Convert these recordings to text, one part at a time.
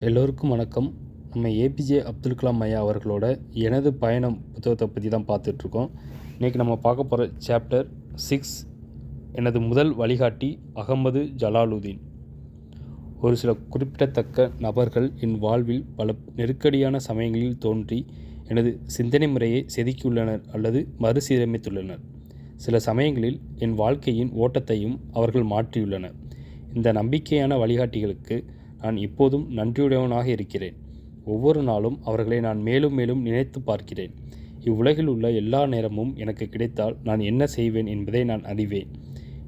எல்லோருக்கும் வணக்கம். நம்ம ஏபிஜே அப்துல் கலாம் ஐயா அவர்களோட எனது பயணம் புத்தகத்தை பற்றி தான் பார்த்துட்ருக்கோம். இன்றைக்கி நம்ம பார்க்க போகிற சாப்டர் 6, எனது முதல் வழிகாட்டி அகமது ஜலாலுதீன். ஒரு சில குறிப்பிடத்தக்க நபர்கள் என் வாழ்வில் பல நெருக்கடியான சமயங்களில் தோன்றி எனது சிந்தனை முறையை செதுக்கியுள்ளனர் அல்லது மறுசீரமைத்துள்ளனர். சில சமயங்களில் என் வாழ்க்கையின் ஓட்டத்தையும் அவர்கள் மாற்றியுள்ளனர். இந்த நம்பிக்கையான வழிகாட்டிகளுக்கு நான் இப்போதும் நன்றியுடையவனாக இருக்கிறேன். ஒவ்வொரு நாளும் அவர்களை நான் மேலும் மேலும் நினைத்து பார்க்கிறேன். இவ்வுலகில் உள்ள எல்லா நேரமும் எனக்கு கிடைத்தால் நான் என்ன செய்வேன் என்பதை நான் அறிவேன்.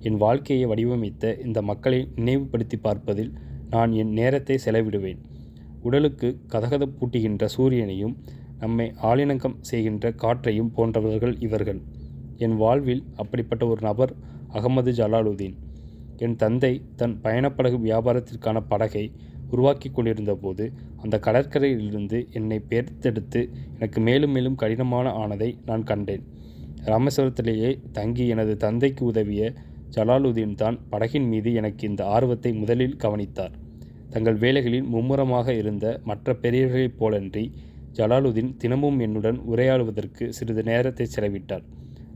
என் வாழ்க்கையை வடிவமைத்த இந்த மக்களை நினைவுபடுத்தி பார்ப்பதில் நான் என் நேரத்தை செலவிடுவேன். உடலுக்கு கதகதப்பூட்டுகின்ற சூரியனையும் நம்மை ஆலிணக்கம் செய்கின்ற காற்றையும் போன்றவர்கள் இவர்கள். என் வாழ்வில் அப்படிப்பட்ட ஒரு நபர் அகமது ஜலாலுதீன். என் தந்தை தன் பயணப்படகு வியாபாரத்திற்கான படகை உருவாக்கி கொண்டிருந்த போது அந்த கடற்கரையிலிருந்து என்னை பெயர்த்தெடுத்து எனக்கு மேலும் மேலும் கடினமான ஆனதை நான் கண்டேன். ராமேஸ்வரத்திலேயே தங்கி எனது தந்தைக்கு உதவிய ஜலாலுதீன் தான் படகின் மீது எனக்கு இந்த ஆர்வத்தை முதலில் கவனித்தார். தங்கள் வேலைகளில் மும்முரமாக இருந்த மற்ற பெரியவர்களைப் போலன்றி ஜலாலுதீன் தினமும் என்னுடன் உரையாடுவதற்கு சிறிது நேரத்தை செலவிட்டார்.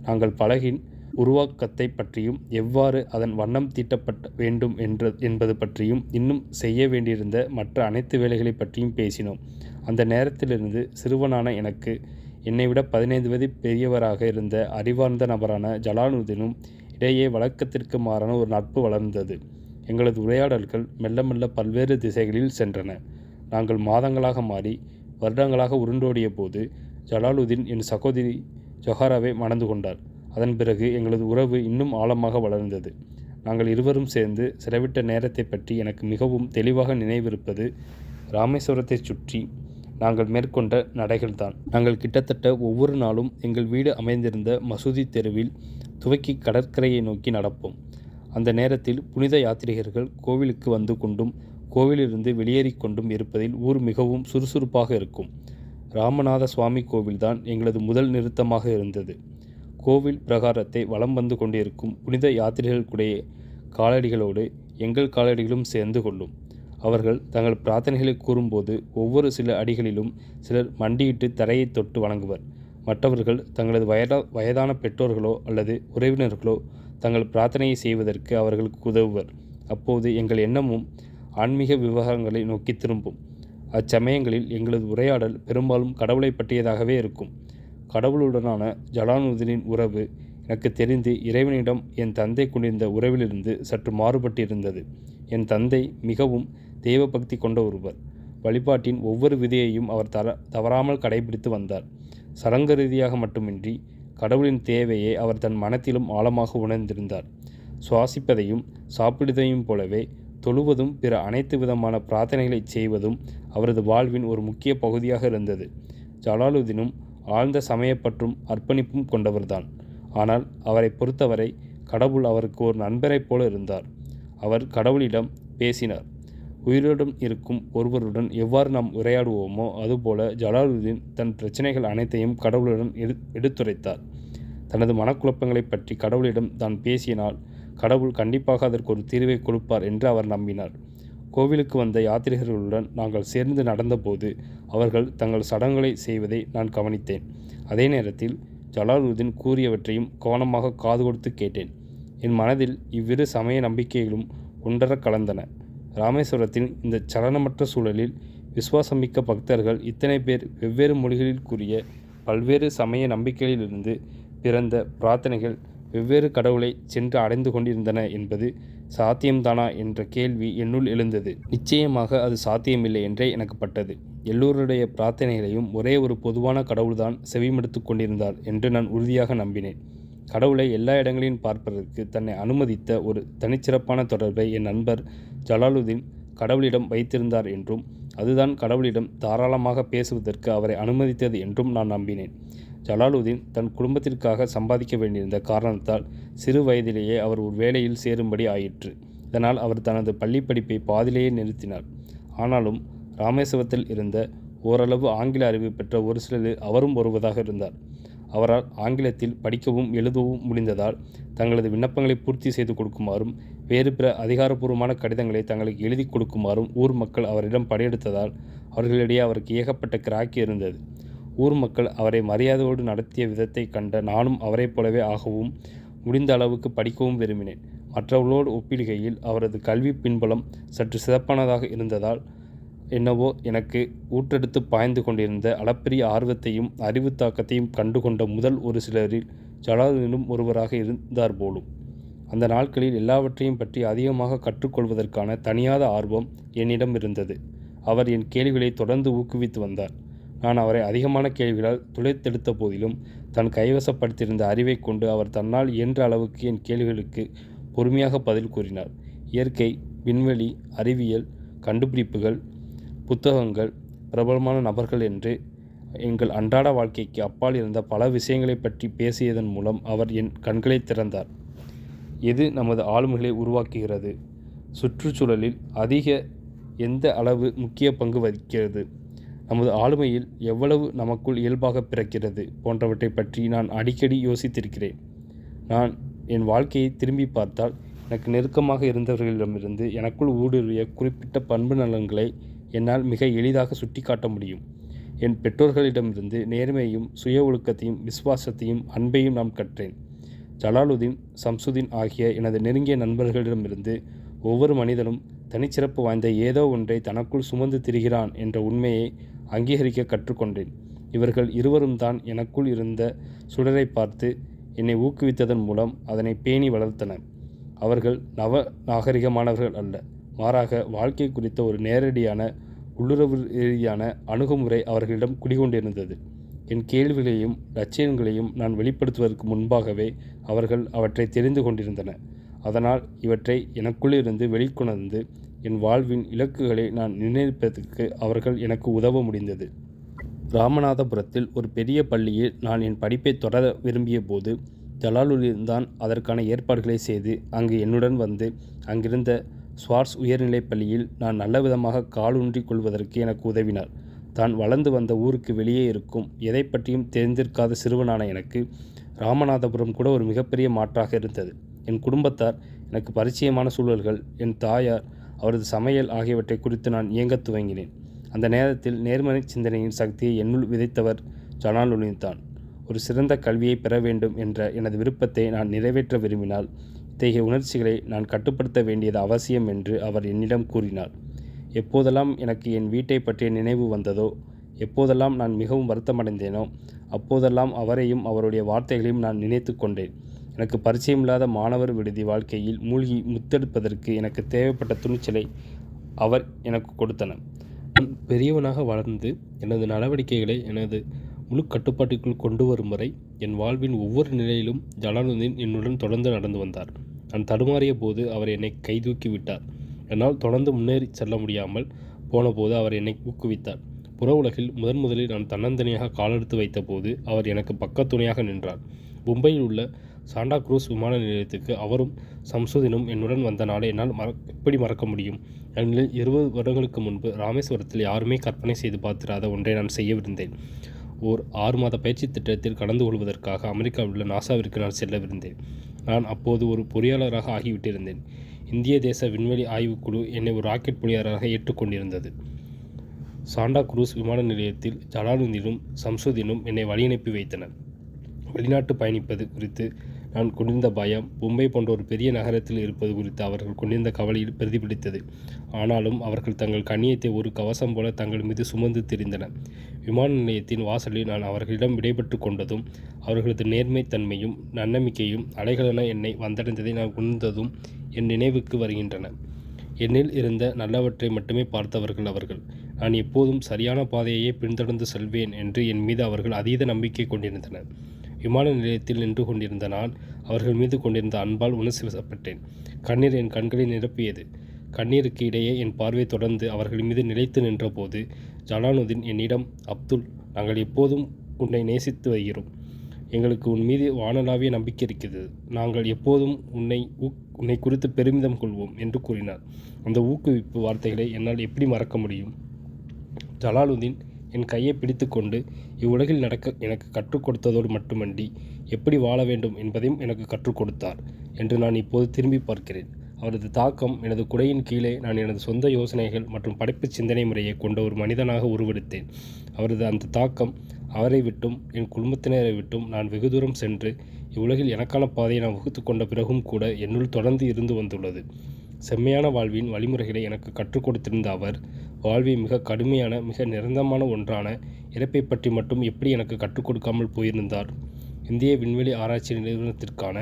நாங்கள் படகின் உருவாக்கத்தை பற்றியும் எவ்வாறு அதன் வண்ணம் தீட்டப்பட்ட வேண்டும் என்பது பற்றியும் இன்னும் செய்ய வேண்டியிருந்த மற்ற அனைத்து வேலைகளை பற்றியும் பேசினோம். அந்த நேரத்திலிருந்து சிறுவனான எனக்கு என்னை விட 15 வயது பெரியவராக இருந்த அறிவார்ந்த நபரான ஜலாலுதீனும் இடையே வழக்கத்திற்கு மாறான ஒரு நட்பு வளர்ந்தது. எங்களது உரையாடல்கள் மெல்ல மெல்ல பல்வேறு திசைகளில் சென்றன. நாங்கள் மாதங்களாக மாறி வருடங்களாக உருண்டோடிய போது ஜலாலுதீன் என் சகோதரி ஜொஹராவை மணந்து கொண்டார். அதன் பிறகு எங்களது உறவு இன்னும் ஆழமாக வளர்ந்தது. நாங்கள் இருவரும் சேர்ந்து செலவிட்ட நேரத்தை பற்றி எனக்கு மிகவும் தெளிவாக நினைவிருப்பது ராமேஸ்வரத்தை சுற்றி நாங்கள் மேற்கொண்ட நடைகள்தான். நாங்கள் கிட்டத்தட்ட ஒவ்வொரு நாளும் எங்கள் வீடு அமைந்திருந்த மசூதி தெருவில் துவக்கி கடற்கரையை நோக்கி நடப்போம். அந்த நேரத்தில் புனித யாத்ரீகர்கள் கோவிலுக்கு வந்து கொண்டும் கோவிலிருந்து வெளியேறி கொண்டும் இருப்பதில் ஊர் மிகவும் சுறுசுறுப்பாக இருக்கும். ராமநாத சுவாமி கோவில்தான் எங்களது முதல் நிறுத்தமாக இருந்தது. கோவில் பிரகாரத்தை வலம் வந்து கொண்டிருக்கும் புனித யாத்திரைகளுடைய காலடிகளோடு எங்கள் காலடிகளும் சேர்ந்து கொள்ளும். அவர்கள் தங்கள் பிரார்த்தனைகளை கூறும்போது ஒவ்வொரு சில அடிகளிலும் சிலர் மண்டியிட்டு தரையை தொட்டு வணங்குவர். மற்றவர்கள் தங்களது வயதான பெற்றோர்களோ அல்லது உறவினர்களோ தங்கள் பிரார்த்தனையை செய்வதற்கு அவர்களுக்கு உதவுவர். அப்போது எங்கள் எண்ணமும் ஆன்மீக விவகாரங்களை நோக்கி திரும்பும். அச்சமயங்களில் எங்களது உரையாடல் பெரும்பாலும் கடவுளை பற்றியதாகவே இருக்கும். கடவுளுடனான ஜலாலுதீனின் உறவு எனக்கு தெரிந்து இறைவனிடம் என் தந்தை கொண்டிருந்த உறவிலிருந்து சற்று மாறுபட்டிருந்தது. என் தந்தை மிகவும் தெய்வ பக்தி கொண்ட ஒருவர். வழிபாட்டின் ஒவ்வொரு விதியையும் அவர் தவறாமல் கடைபிடித்து வந்தார். சடங்கு ரீதியாக மட்டுமின்றி கடவுளின் தேவையை அவர் தன் மனத்திலும் ஆழமாக உணர்ந்திருந்தார். சுவாசிப்பதையும் சாப்பிடுவதையும் போலவே தொழுவதும் பிற அனைத்து விதமான பிரார்த்தனைகளை செய்வதும் அவரது வாழ்வின் ஒரு முக்கிய பகுதியாக இருந்தது. ஜலாலுதீனும் ஆழ்ந்த சமயப்பற்றும் அர்ப்பணிப்பும் கொண்டவர்தான். ஆனால் அவரை பொறுத்தவரை கடவுள் அவருக்கு ஒரு நண்பரைப் போல இருந்தார். அவர் கடவுளிடம் பேசினார். உயிருடன் இருக்கும் ஒருவருடன் எவ்வாறு நாம் உரையாடுவோமோ அதுபோல ஜலாலுதீன் தன் பிரச்சனைகள் அனைத்தையும் கடவுளுடன் எடுத்துரைத்தார். தனது மனக்குழப்பங்களை பற்றி கடவுளிடம் தான் பேசினால் கடவுள் கண்டிப்பாக அதற்கு ஒரு தீர்வை கொடுப்பார் என்று அவர் நம்பினார். கோவிலுக்கு வந்த யாத்ரீகர்களுடன் நாங்கள் சேர்ந்து நடந்தபோது அவர்கள் தங்கள் சடங்குகளை செய்வதை நான் கவனித்தேன். அதே நேரத்தில் ஜலாலுதீன் கூறியவற்றையும் கவனமாக காது கொடுத்து கேட்டேன். என் மனதில் இவ்விரு சமய நம்பிக்கைகளும் ஒன்றர கலந்தன. ராமேஸ்வரத்தின் இந்த சலனமற்ற சூழலில் விசுவாசமிக்க பக்தர்கள் இத்தனை பேர் வெவ்வேறு மொழிகளில் கூறிய பல்வேறு சமய நம்பிக்கைகளிலிருந்து பிறந்த பிரார்த்தனைகள் வெவ்வேறு கடவுளை சென்று அடைந்து கொண்டிருந்தன என்பது சாத்தியம்தானா என்ற கேள்வி என்னுள் எழுந்தது. நிச்சயமாக அது சாத்தியமில்லை என்றே எனக்கு பட்டது. எல்லோருடைய பிரார்த்தனைகளையும் ஒரே ஒரு பொதுவான கடவுள்தான் செவிமடுத்து கொண்டிருந்தார் என்று நான் உறுதியாக நம்பினேன். கடவுளை எல்லா இடங்களிலும் பார்ப்பதற்கு தன்னை அனுமதித்த ஒரு தனிச்சிறப்பான தொடர்பை என் நண்பர் ஜலாலுதீன் கடவுளிடம் வைத்திருந்தார் என்றும் அதுதான் கடவுளிடம் தாராளமாக பேசுவதற்கு அவரை அனுமதித்தது என்றும் நான் நம்பினேன். ஜலாலுதீன் தன் குடும்பத்திற்காக சம்பாதிக்க வேண்டியிருந்த காரணத்தால் சிறு வயதிலேயே அவர் ஒரு வேலையில் சேரும்படி ஆயிற்று. இதனால் அவர் தனது பள்ளி படிப்பை பாதிலேயே நிறுத்தினார். ஆனாலும் ராமேஸ்வரத்தில் இருந்த ஓரளவு ஆங்கில அறிவு பெற்ற ஒரு சிலர் அவரும் ஒருவராக இருந்தார். அவரால் ஆங்கிலத்தில் படிக்கவும் எழுதவும் முடிந்ததால் தங்களது விண்ணப்பங்களை பூர்த்தி செய்து கொடுக்குமாறும் வேறு பிற அதிகாரப்பூர்வமான கடிதங்களை தங்களுக்கு எழுதி கொடுக்குமாறும் ஊர் மக்கள் அவரிடம் படையெடுத்ததால் அவர்களிடையே அவருக்கு ஏகப்பட்ட கிராக்கி இருந்தது. ஊர் மக்கள் அவரை மரியாதையோடு நடத்திய விதத்தை கண்ட நானும் அவரைப் போலவே ஆகவும் முடிந்த அளவுக்கு படிக்கவும் விரும்பினேன். மற்றவர்களோடு ஒப்பிடுகையில் அவரது கல்வி பின்புலம் சற்று சிறப்பானதாக இருந்ததால் என்னவோ எனக்கு ஊற்றெடுத்து பாய்ந்து கொண்டிருந்த அளப்பரிய ஆர்வத்தையும் அறிவு தாக்கத்தையும் கண்டுகொண்ட முதல் ஒரு சிலரில் ஜலாலுதீனும் ஒருவராக இருந்தார் போலும். அந்த நாட்களில் எல்லாவற்றையும் பற்றி அதிகமாக கற்றுக்கொள்வதற்கான தனியாத ஆர்வம் என்னிடம் இருந்தது. அவர் என் கேள்விகளை தொடர்ந்து ஊக்குவித்து வந்தார். நான் அவரை அதிகமான கேள்விகளால் துளைத்தெடுத்த போதிலும் தன் கைவசப்படுத்தியிருந்த அறிவை கொண்டு அவர் தன்னால் இயன்ற அளவுக்கு என் கேள்விகளுக்கு பொறுமையாக பதில் கூறினார். இயற்கை, விண்வெளி, அறிவியல், கண்டுபிடிப்புகள், புத்தகங்கள், பிரபலமான நபர்கள் என்று எங்கள் அன்றாட வாழ்க்கைக்கு அப்பால் இருந்த பல விஷயங்களை பற்றி பேசியதன் மூலம் அவர் என் கண்களை திறந்தார். எது நமது ஆளுமைகளை உருவாக்குகிறது, சுற்றுச்சூழலில் எந்த அளவு முக்கிய பங்கு வகிக்கிறது, நமது ஆளுமையில் எவ்வளவு நமக்குள் இயல்பாக பிறக்கிறது போன்றவற்றை பற்றி நான் அடிக்கடி யோசித்திருக்கிறேன். நான் என் வாழ்க்கையை திரும்பி பார்த்தால் எனக்கு நெருக்கமாக இருந்தவர்களிடமிருந்து எனக்குள் ஊடுருவிய குறிப்பிட்ட பண்பு நலன்களை என்னால் மிக எளிதாக சுட்டிக்காட்ட முடியும். என் பெற்றோர்களிடமிருந்து நேர்மையையும் சுய ஒழுக்கத்தையும் விசுவாசத்தையும் அன்பையும் நான் கற்றேன். ஜலாலுதீன், சம்சுதீன் ஆகிய எனது நெருங்கிய நண்பர்களிடமிருந்து ஒவ்வொரு மனிதனும் தனிச்சிறப்பு வாய்ந்த ஏதோ ஒன்றை தனக்குள் சுமந்து திரிகிறான் என்ற உண்மையை அங்கீகரிக்க கற்றுக்கொண்டேன். இவர்கள் இருவரும் தான் எனக்குள் இருந்த சுடரை பார்த்து என்னை ஊக்குவித்ததன் மூலம் அதனை பேணி வளர்த்தனர். அவர்கள் நாகரிகமானவர்கள் அல்ல, மாறாக வாழ்க்கை குறித்த ஒரு நேரடியான உள்ளுறவு ரீதியான அணுகுமுறை அவர்களிடம் குடிகொண்டிருந்தது. என் கேள்விகளையும் லட்சியங்களையும் நான் வெளிப்படுத்துவதற்கு முன்பாகவே அவர்கள் அவற்றை தெரிந்து கொண்டிருந்தனர். அதனால் இவற்றை எனக்குள்ளிருந்து வெளிக்கொணர்ந்து என் வாழ்வின் இலக்குகளை நான் நிர்ணயிப்பதற்கு அவர்கள் எனக்கு உதவ முடிந்தது. ராமநாதபுரத்தில் ஒரு பெரிய பள்ளியில் நான் என் படிப்பை தொடர விரும்பிய போது ஜலாலுதீன் தான் அதற்கான ஏற்பாடுகளை செய்து அங்கு என்னுடன் வந்து அங்கிருந்த ஸ்வார்ட்ஸ் உயர்நிலைப் பள்ளியில் நான் நல்லவிதமாக காலூன்றி கொள்வதற்கு எனக்கு உதவினார். தான் வளர்ந்து வந்த ஊருக்கு வெளியே இருக்கும் எதை பற்றியும் தெரிந்திருக்காத சிறுவனான எனக்கு ராமநாதபுரம் கூட ஒரு மிகப்பெரிய மாற்றாக இருந்தது. என் குடும்பத்தார், எனக்கு பரிச்சயமான சூழல்கள், என் தாயார், அவரது சமையல் ஆகியவற்றை குறித்து நான் இயங்கத் துவங்கினேன். அந்த நேரத்தில் நேர்மறை சிந்தனையின் சக்தியை என்னுள் விதைத்தவர் ஜலாலுதீன் தான். ஒரு சிறந்த கல்வியை பெற வேண்டும் என்ற எனது விருப்பத்தை நான் நிறைவேற்ற விரும்பினால் இத்தகைய உணர்ச்சிகளை நான் கட்டுப்படுத்த வேண்டியது அவசியம் என்று அவர் என்னிடம் கூறினார். எப்போதெல்லாம் எனக்கு என் வீட்டை பற்றிய நினைவு வந்ததோ, எப்போதெல்லாம் நான் மிகவும் வருத்தமடைந்தேனோ, அப்போதெல்லாம் அவரையும் அவருடைய வார்த்தைகளையும் நான் நினைத்து கொண்டேன். எனக்கு பரிச்சயமில்லாத மாணவர் விடுதி வாழ்க்கையில் மூழ்கி முத்தெடுப்பதற்கு எனக்கு தேவைப்பட்ட துணிச்சலை அவர் எனக்கு கொடுத்தனர். நான் பெரியவனாக வளர்ந்து எனது நடவடிக்கைகளை எனது முழு கட்டுப்பாட்டிற்குள் கொண்டு வரும் வரை என் வாழ்வின் ஒவ்வொரு நிலையிலும் ஜலாலுதீன் என்னுடன் தொடர்ந்து நடந்து வந்தார். நான் தடுமாறிய போது அவர் என்னை கைதூக்கி விட்டார். என்னால் தொடர்ந்து முன்னேறி செல்ல முடியாமல் போன போது அவர் என்னை ஊக்குவித்தார். புற உலகில் முதலில் நான் தன்னந்தனியாக காலெடுத்து வைத்த போது அவர் எனக்கு பக்கத்துணையாக நின்றார். மும்பையில் உள்ள சாண்டா குரூஸ் விமான நிலையத்துக்கு அவரும் சம்சுதீனும் என்னுடன் வந்த நாளை என்னால் எப்படி மறக்க முடியும்? ஏனெனில் 20 வருடங்களுக்கு முன்பு ராமேஸ்வரத்தில் யாருமே கற்பனை செய்து பார்த்திராத ஒன்றை நான் செய்யவிருந்தேன். ஓர் 6 மாத பயிற்சி திட்டத்தில் கலந்து கொள்வதற்காக அமெரிக்காவில் உள்ள நாசாவிற்கு நான் செல்லவிருந்தேன். நான் அப்போது ஒரு பொறியாளராக ஆகிவிட்டிருந்தேன். இந்திய தேச விண்வெளி ஆய்வுக்குழு என்னை ஒரு ராக்கெட் பொறியாளராக ஏற்றுக்கொண்டிருந்தது. சாண்டா குரூஸ் விமான நிலையத்தில் ஜலாலுதீனும் சம்சுதீனும் என்னை வழியனுப்பி வைத்தனர். வெளிநாட்டு பயணிப்பது குறித்து நான் கொண்டிருந்த பயம் மும்பை போன்ற ஒரு பெரிய நகரத்தில் இருப்பது குறித்து அவர்கள் கொண்டிருந்த கவலையில் பிரதிபலித்தது. ஆனாலும் அவர்கள் தங்கள் கண்ணியத்தை ஒரு கவசம் போல தங்கள் மீது சுமந்து திரிந்தனர். விமான நிலையத்தின் வாசலில் நான் அவர்களிடம் விடைபெற்று கொண்டதும் அவர்களது நேர்மைத்தன்மையும் நன்னம்பிக்கையும் அலைகளென என்னை வந்தடைந்ததை நான் உணர்ந்ததும் என் நினைவுக்கு வருகின்றன. என்னில் இருந்த நல்லவற்றை மட்டுமே பார்த்தவர்கள் அவர்கள். நான் எப்போதும் சரியான பாதையையே பின்தொடர்ந்து செல்வேன் என்று என் மீது அவர்கள் அதீத நம்பிக்கை கொண்டிருந்தனர். விமான நிலையத்தில் நின்று கொண்டிருந்த நான் அவர்கள் மீது கொண்டிருந்த அன்பால் உணர்ச்சி வசப்பட்டேன். கண்ணீர் என் கண்களை நிரப்பியது. கண்ணீருக்கு இடையே என் பார்வை தொடர்ந்து அவர்கள் மீது நிலைத்து நின்றபோது ஜலாலுதீன் என்னிடம், அப்துல், நாங்கள் எப்போதும் உன்னை நேசித்து வருகிறோம். எங்களுக்கு உன் மீது வானளாவிய நம்பிக்கை இருக்கிறது. நாங்கள் எப்போதும் உன்னை குறித்து பெருமிதம் கொள்வோம் என்று கூறினார். அந்த ஊக்குவிப்பு வார்த்தைகளை என்னால் எப்படி மறக்க முடியும்? ஜலாலுதீன் என் கையை பிடித்து கொண்டு இவ்வுலகில் நடக்க எனக்கு கற்றுக் கொடுத்ததோடு மட்டுமன்றி எப்படி வாழ வேண்டும் என்பதையும் எனக்கு கற்றுக் கொடுத்தார் என்று நான் இப்போது திரும்பி பார்க்கிறேன். அவரது தாக்கம் எனது குடையின் கீழே நான் எனது சொந்த யோசனைகள் மற்றும் படைப்பு சிந்தனை முறையை கொண்ட ஒரு மனிதனாக உருவெடுத்தேன். அவரது அந்த தாக்கம் அவரை விட்டும் என் குடும்பத்தினரை விட்டும் நான் வெகு தூரம் சென்று இவ்வுலகில் எனக்கான பாதையை நான் வகுத்து கொண்ட பிறகும் கூட என்னுள் தொடர்ந்து இருந்து வந்துள்ளது. செம்மையான வாழ்வின் வழிமுறைகளை எனக்கு கற்றுக் கொடுத்திருந்த அவர் வாழ்வை மிக கடுமையான மிக நிரந்தரமான ஒன்றான இறப்பை பற்றி மட்டும் எப்படி எனக்கு கற்றுக் கொடுக்காமல் போயிருந்தார். இந்திய விண்வெளி ஆராய்ச்சி நிறுவனத்திற்கான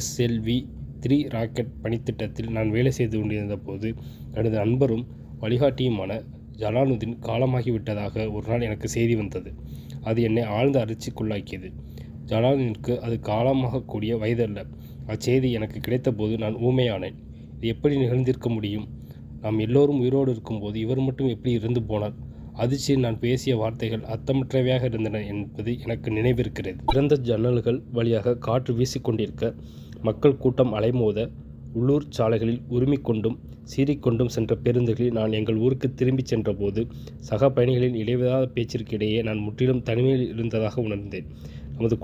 SLV-3 ராக்கெட் பணித்திட்டத்தில் நான் வேலை செய்து கொண்டிருந்த போது எனது நண்பரும் வழிகாட்டியுமான ஜலாலுதீன் காலமாகிவிட்டதாக ஒரு நாள் எனக்கு செய்தி வந்தது. அது என்னை ஆழ்ந்த அதிர்ச்சிக்குள்ளாக்கியது. ஜலாலுதீனுக்கு அது காலமாகக்கூடிய வயதல்ல. அச்செய்தி எனக்கு கிடைத்தபோது நான் ஊமையானேன். இது எப்படி நிகழ்ந்திருக்க முடியும்? நாம் எல்லோரும் உயிரோடு இருக்கும்போது இவர் மட்டும் எப்படி இறந்து போனார்? அதிர்ச்சியில் நான் பேசிய வார்த்தைகள் அர்த்தமற்றவையாக இருந்தன என்பது எனக்கு நினைவிருக்கிறது. திறந்த ஜன்னல்கள் வழியாக காற்று வீசிக்கொண்டிருக்க, மக்கள் கூட்டம் அலைமோத, உள்ளூர் சாலைகளில் உருமிக்கொண்டும் சீறிக்கொண்டும் சென்ற பேருந்துகளில் நான் எங்கள் ஊருக்கு திரும்பிச் சென்றபோது சக பயணிகளின் இடைவிடாத பேச்சிற்கு இடையே நான் முற்றிலும் தனிமையில் இருந்ததாக உணர்ந்தேன். நமது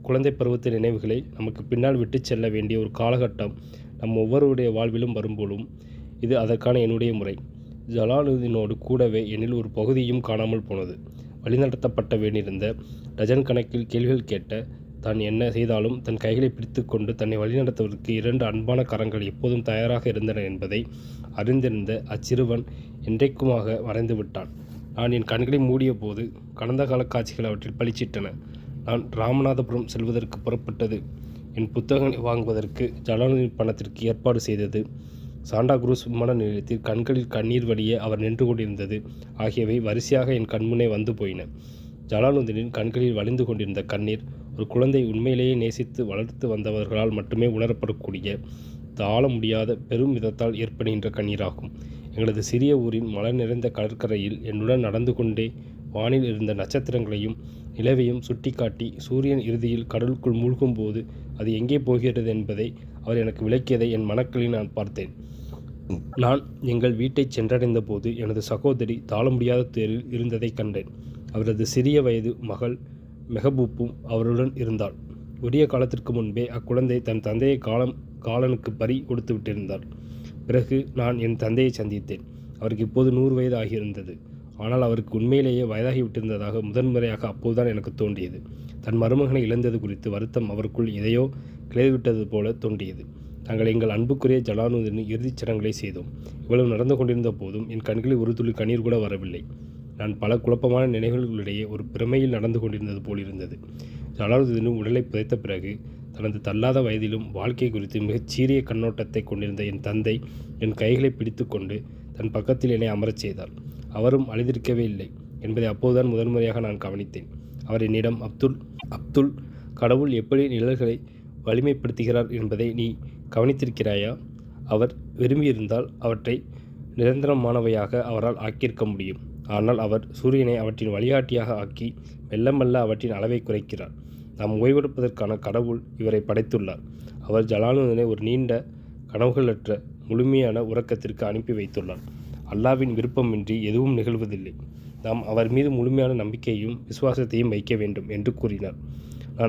குழந்தை பருவத்தின் நினைவுகளை நமக்கு பின்னால் விட்டு செல்ல வேண்டிய ஒரு காலகட்டம் நம் ஒவ்வொருடைய வாழ்விலும் வரும்போதும் இது அதற்கான என்னுடைய முறை. ஜலாலுதீனோடு கூடவே என்னில் ஒரு பகுதியும் காணாமல் போனது. வழிநடத்தப்பட்ட வேண்டியிருந்த டஜன் கணக்கில் கேள்விகள் கேட்ட, தான் என்ன செய்தாலும் தன் கைகளை பிடித்து கொண்டு தன்னை வழிநடத்துவதற்கு 2 அன்பான கரங்கள் எப்போதும் தயாராக இருந்தன என்பதை அறிந்திருந்த அச்சிறுவன் என்றைக்குமாக மறைந்து விட்டான். நான் என் கண்களை மூடிய போது கடந்த கால காட்சிகள் அவற்றில் பளிச்சிட்டன. நான் ராமநாதபுரம் செல்வதற்கு புறப்பட்டது, என் புத்தகங்களை வாங்குவதற்கு ஜலாலுதீன் பணத்திற்கு ஏற்பாடு செய்தது, சாண்டா குரூஸ் விமான நிலையத்தில் கண்களில் கண்ணீர் வடிய அவர் நின்று கொண்டிருந்தது ஆகியவை வரிசையாக என் கண்முன்னே வந்து போயின. ஜலாலுதீனின் கண்களில் வழிந்து கொண்டிருந்த கண்ணீர் ஒரு குழந்தை உண்மையிலேயே நேசித்து வளர்த்து வந்தவர்களால் மட்டுமே உணரப்படக்கூடிய தாழ முடியாத பெரும் விதத்தால் ஏற்படுகின்ற கண்ணீராகும். எங்களது சிறிய ஊரின் மலர் நிறைந்த கடற்கரையில் என்னுடன் நடந்து கொண்டே வானில் இருந்த நட்சத்திரங்களையும் நிலவையும் சுட்டிக்காட்டி சூரியன் இறுதியில் கடலுக்குள் மூழ்கும் போது அது எங்கே போகிறது என்பதை அவர் எனக்கு விளக்கியதை என் மனக்களில் நான் பார்த்தேன். நான் எங்கள் வீட்டை சென்றடைந்த போது எனது சகோதரி தாழ முடியாத துயரில் இருந்ததை கண்டேன். அவரது சிறிய வயது மகள் மெஹபூப்பும் அவருடன் இருந்தாள். உரிய காலத்திற்கு முன்பே அக்குழந்தை தன் தந்தையை காலனுக்கு பறி கொடுத்து விட்டிருந்தார். பிறகு நான் என் தந்தையை சந்தித்தேன். அவருக்கு இப்போது 100 வயது ஆகியிருந்தது. ஆனால் அவருக்கு உண்மையிலேயே வயதாகிவிட்டிருந்ததாக முதன்முறையாக அப்போதுதான் எனக்கு தோன்றியது. தன் மருமகனை இழந்தது குறித்து வருத்தம் அவருக்குள் எதையோ கிளறிவிட்டது போல தோன்றியது. நாங்கள் எங்கள் அன்புக்குரிய ஜலாலுதீனின் இறுதிச் சடங்குகளை செய்தோம். இவ்வளவு நடந்து கொண்டிருந்த போதும் என் கண்களில் ஒரு துளி கண்ணீர் கூட வரவில்லை. நான் பல குழப்பமான நினைவுகளிடையே ஒரு பிரமையில் நடந்து கொண்டிருந்தது போலிருந்தது. ஜலாலுதீனும் உடலை புதைத்த பிறகு தனது தள்ளாத வயதிலும் வாழ்க்கை குறித்து மிகச் சீரிய கண்ணோட்டத்தை கொண்டிருந்த என் தந்தை என் கைகளை பிடித்து கொண்டு தன் பக்கத்தில் என்னை அமரச் செய்தார். அவரும் அழுதிருக்கவே இல்லை என்பதை அப்போதுதான் முதன்முறையாக நான் கவனித்தேன். அவர் என்னிடம், அப்துல், கடவுள் எப்படி நிழல்களை வலிமைப்படுத்துகிறார் என்பதை நீ கவனித்திருக்கிறாயா? அவர் விரும்பியிருந்தால் அவற்றை நிரந்தரமானவையாக அவரால் ஆக்கியிருக்க முடியும். ஆனால் அவர் சூரியனை அவற்றின் வழிகாட்டியாக ஆக்கி மெல்ல மெல்ல அவற்றின் அளவை குறைக்கிறார். நாம் ஓய்வெடுப்பதற்கான கடவுள் இவரை படைத்துள்ளார். அவர் ஜலாலுதீனை ஒரு நீண்ட கனவுகளற்ற முழுமையான உறக்கத்திற்கு அனுப்பி வைத்துள்ளார். அல்லாவின் விருப்பமின்றி எதுவும் நிகழ்வதில்லை. நாம் அவர் மீது முழுமையான நம்பிக்கையையும் விசுவாசத்தையும் வைக்க வேண்டும் என்று கூறினார்.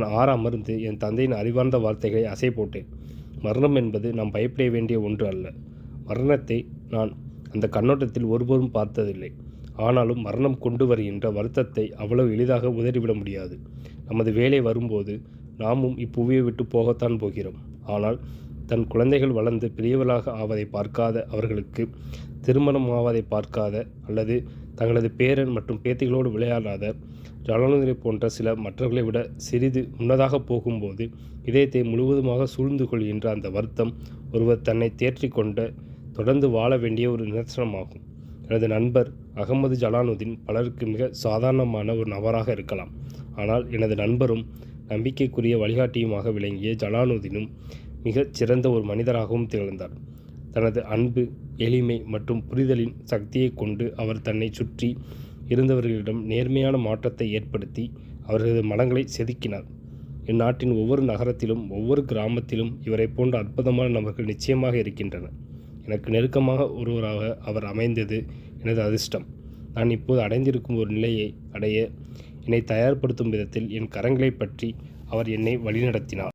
நான் அமர்ந்து என் தந்தையின் அறிவார்ந்த வார்த்தைகளை அசை போட்டேன். மரணம் என்பது நாம் பயப்பட வேண்டிய ஒன்று அல்ல. மரணத்தை நான் அந்த கண்ணோட்டத்தில் ஒருபோதும் பார்த்ததில்லை. ஆனாலும் மரணம் கொண்டு வருகின்ற வருத்தத்தை அவ்வளவு எளிதாக உதறிவிட முடியாது. நமது வேலை வரும்போது நாமும் இப்புவியை விட்டு போகத்தான் போகிறோம். ஆனால் தன் குழந்தைகள் வளர்ந்து பெரியவர்களாக ஆவதை பார்க்காத அவர்களுக்கு, திருமணம் ஆவதை பார்க்காத அல்லது தங்களது பேரன் மற்றும் பேத்திகளோடு விளையாடாத ஜலாலுதீனை போன்ற சில மற்றவர்களை விட சிறிது முன்னதாக போகும்போது இதயத்தை முழுவதுமாக சூழ்ந்து கொள்கின்ற அந்த வருத்தம் ஒருவர் தன்னை தேற்றிக்கொண்ட தொடர்ந்து வாழ வேண்டிய ஒரு நிதர்சனமாகும். எனது நண்பர் அகமது ஜலாலுதீன் பலருக்கு மிக சாதாரணமான ஒரு நபராக இருக்கலாம். ஆனால் எனது நண்பரும் நம்பிக்கைக்குரிய வழிகாட்டியுமாக விளங்கிய ஜலாலுதீனும் மிகச் சிறந்த ஒரு மனிதராகவும் திகழ்ந்தார். தனது அன்பு, எளிமை மற்றும் புரிதலின் சக்தியை கொண்டு அவர் தன்னை சுற்றி இருந்தவர்களிடம் நேர்மையான மாற்றத்தை ஏற்படுத்தி அவர்களது மனங்களை செதுக்கினார். இந்நாட்டின் ஒவ்வொரு நகரத்திலும் ஒவ்வொரு கிராமத்திலும் இவரை போன்ற அற்புதமான நபர்கள் நிச்சயமாக இருக்கின்றனர். எனக்கு நெருக்கமாக ஒருவராக அவர் அமைந்தது எனது அதிர்ஷ்டம். நான் இப்போது அடைந்திருக்கும் ஒரு நிலையை அடைய என்னை தயார்படுத்தும் விதத்தில் என் கரங்களை பற்றி அவர் என்னை வழிநடத்தினார்.